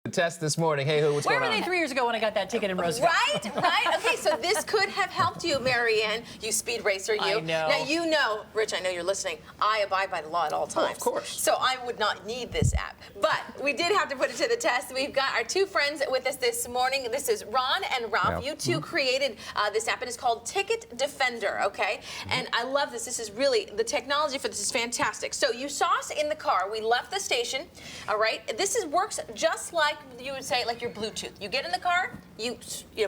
The test this morning. Hey, what's Where going were on? they 3 years ago when I got that ticket in Roseville? Right? Okay, so this could have helped you, Marianne, you speed racer, you. I know. Now, you know, Rich, I know you're listening, I abide by the law at all times. Oh, of course. So I would not need this app. But we did have to put it to the test. We've got our two friends with us this morning. This is Ron and Ralph. You two created this app. It is called TicketDefender, okay? And I love this. This is really, the technology for this is fantastic. So you saw us in the car. We left the station, all right? This works just like you would say, like your Bluetooth. You get in the car, you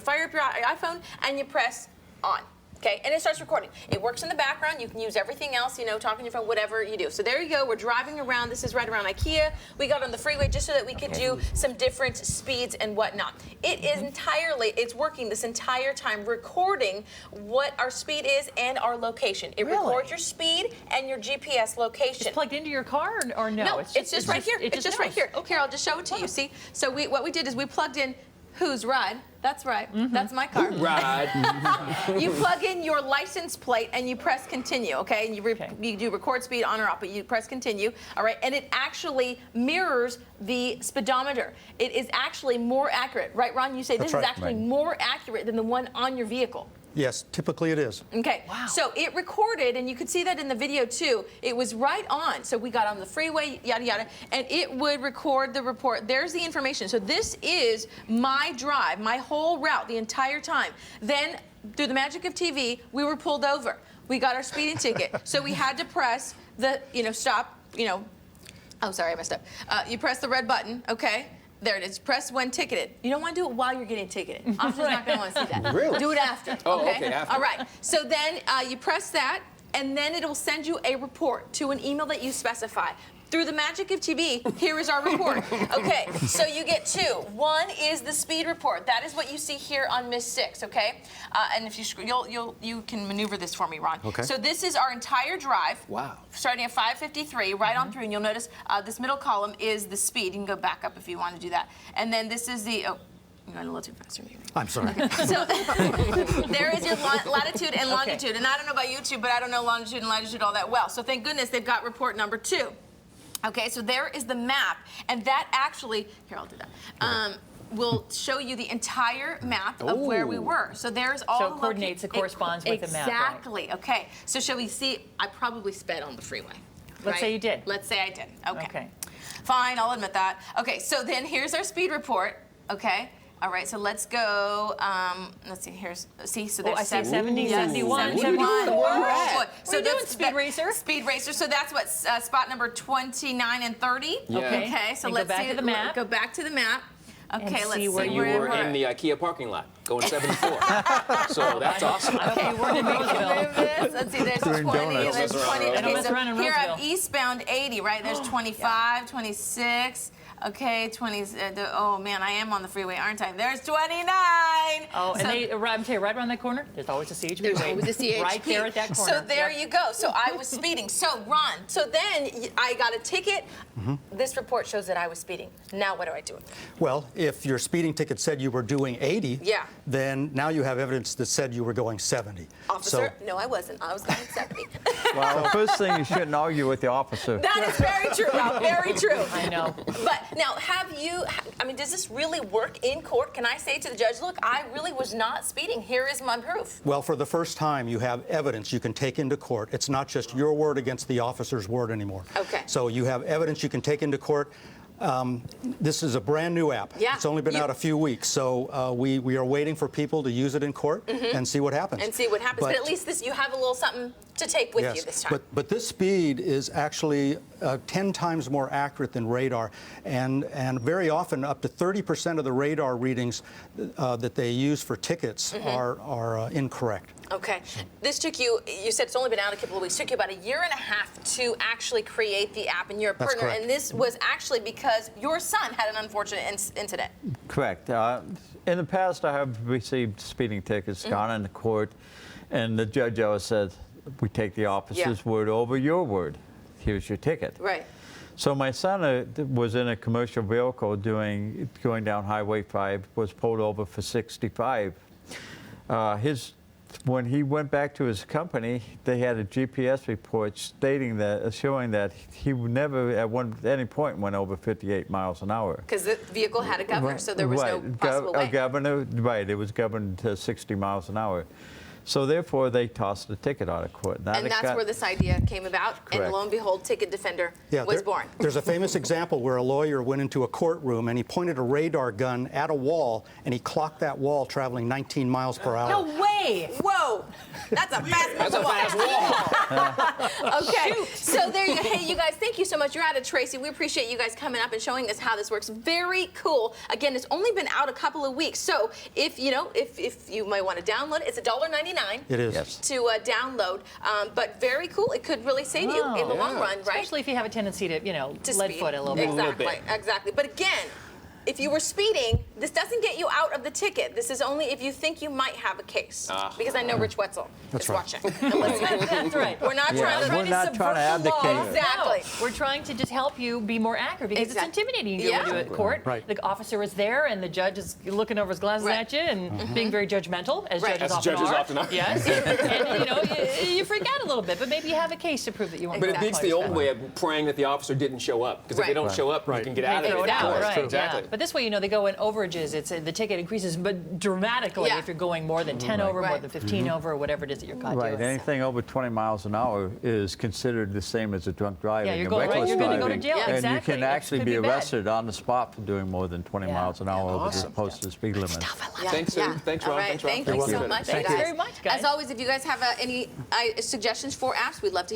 fire up your iPhone, and you press on. Okay, and it starts recording. It works in the background. You can use everything else, talking on your phone, whatever you do. So there you go. We're driving around. This is right around IKEA. We got on the freeway just so that we could do some different speeds and whatnot. It is entirely, it's working this entire time, recording what our speed is and our location. It records your speed and your GPS location. It's plugged into your car or no? No, it's just right here. It's just right here. Okay, here, I'll just show it to you. See? So what we did is we plugged in whose ride. That's right. That's my car. Ride. You plug in your license plate and you press continue, okay? And you do record speed on or off, but you press continue, all right? And it actually mirrors the speedometer. It is actually more accurate, right, Ron? You say this is actually more accurate than the one on your vehicle. Yes, typically it is. Okay, so it recorded, and you could see that in the video too. It was right on. So we got on the freeway, yada, yada, and it would record the report. There's the information. So this is my drive, my whole route, the entire time. Then, through the magic of TV, we were pulled over. We got our speeding ticket. So we had to press the, stop, oh, sorry, I messed up. You press the red button, okay? There it is. Press when ticketed. You don't want to do it while you're getting ticketed. Officer's not going to want to see that. Really? Do it after. Oh, okay, after. All right. So then you press that, and then it'll send you a report to an email that you specify. Through the magic of TV, here is our report. Okay, so you get two. One is the speed report. That is what you see here on Miss 6, okay? And if you can maneuver this for me, Ron. Okay. So this is our entire drive. Wow. Starting at 5:53, right on through, and you'll notice this middle column is the speed. You can go back up if you want to do that. And then this is the, I'm going a little too fast for me. I'm sorry. So there is your latitude and longitude. Okay. And I don't know about you two, but I don't know longitude and latitude all that well. So thank goodness they've got report number 2. Okay, so there is the map, and that actually, here, I'll do that, will show you the entire map of where we were. So there's all So it coordinates, it corresponds with the map, right? Exactly, okay. So shall we see, I probably sped on the freeway. Let's say you did. Let's say I did, Okay. Fine, I'll admit that. Okay, so then here's our speed report, okay? All right, so let's go, let's see, so there's I see 70, yes, 71, 71. 74. Boy. So what are you doing, Speed Racer? Speed Racer, so that's what, spot number 29 and 30. Yeah. Okay, so And let's go back see. to the map. Go back to the map. Okay, And let's see see where You were in the IKEA parking lot, going 74. So that's awesome. I hope you weren't in Roseville. Move this. Let's see, there's 20, donuts. there's 20. I don't mess around in here I have Roseville. eastbound 80, right? There's 25, 26. Okay, 20. Oh man, I am on the freeway, aren't I? There's 29. Oh, and I'm telling you, right around that corner, there's always a CHP. There's waiting. always a CHP. Right there at that corner. So there you go. So I was speeding. So Ron, so then I got a ticket. This report shows that I was speeding. Now what do I do? Well, if your speeding ticket said you were doing 80, then now you have evidence that said you were going 70. Officer, no, I wasn't. I was going 70. Well, the first thing, you shouldn't argue with the officer. That is very true, Ralph. Very true. I know. But now, does this really work in court? Can I say to the judge, look, I really was not speeding. Here is my proof. Well, for the first time, you have evidence you can take into court. It's not just your word against the officer's word anymore. Okay. So you have evidence you can take into court. This is a brand new app. Yeah. It's only been out a few weeks, so we are waiting for people to use it in court and see what happens. And see what happens. But at least you have a little something to take with you this time. But this speed is actually 10 times more accurate than radar, and very often up to 30% of the radar readings that they use for tickets are incorrect. Okay. This took you said it's only been out a couple of weeks, took you about a year and a half to actually create the app, and you're a That's partner. correct. And this was actually because your son had an unfortunate incident. Correct. In the past, I have received speeding tickets, gone into court, and the judge always said, we take the officer's word over your word. Here's your ticket. Right. So my son was in a commercial vehicle going down Highway 5, was pulled over for 65. His when he went back to his company, they had a GPS report stating that, showing that he would never at any point went over 58 miles an hour. Because the vehicle had a governor, so there was no possible way. A governor, right, it was governed to 60 miles an hour. So therefore, they tossed the ticket out of court. And that's where this idea came about. Correct. And lo and behold, Ticket Defender was born. There's a famous example where a lawyer went into a courtroom and he pointed a radar gun at a wall and he clocked that wall traveling 19 miles per hour. No way! Whoa, that's a fast wall. Okay, so there you go. Hey, you guys, thank you so much. You're out of Tracy. We appreciate you guys coming up and showing us how this works. Very cool. Again, it's only been out a couple of weeks, so if you might want to download it, it's $1.99. It is. Yes. To download, but very cool. It could really save you in the long run, right? Especially if you have a tendency to, To lead speed. foot a little bit. Exactly, exactly. But again, if you were speeding, this doesn't get you out of the ticket. This is only if you think you might have a case. Because I know Rich Wetzel is watching and listening. That's right. We're not trying to we're not subvert trying to the law. advocate. Exactly. No, we're trying to just help you be more accurate because Exactly. it's intimidating to go Yeah. into a court. Right. The officer is there and the judge is looking over his glasses Right. at you and being very judgmental, as Right. judges As often judges are. often are. Yes. And you freak out a little bit, but maybe you have a case to prove that you weren't But it going beats quite the as old fast. way of praying that the officer didn't show up. Because if they Right. don't show up, you Right. can get They out of throw it. it out, Of course. right? Exactly. Yeah. But this way, they go in overages. The ticket increases, but dramatically Yeah. if you're going more than 10 over, more Right. than 15 over, or whatever it is that you're caught Right, doing. anything over 20 miles an hour is considered the same as a drunk driving. Yeah, you're and going right. reckless You're going to go to driving. jail. Yeah. And Exactly. you can It actually could be bad. arrested on the spot for doing more than 20 Yeah. miles an hour over Awesome. opposed to the speed limit. Yeah. Thanks, yeah. thanks, Ron. All right. Thanks, Ron. Thank You're you so welcome. much, Thanks you guys. very much, guys. As always, if you guys have any suggestions for apps, we'd love to hear.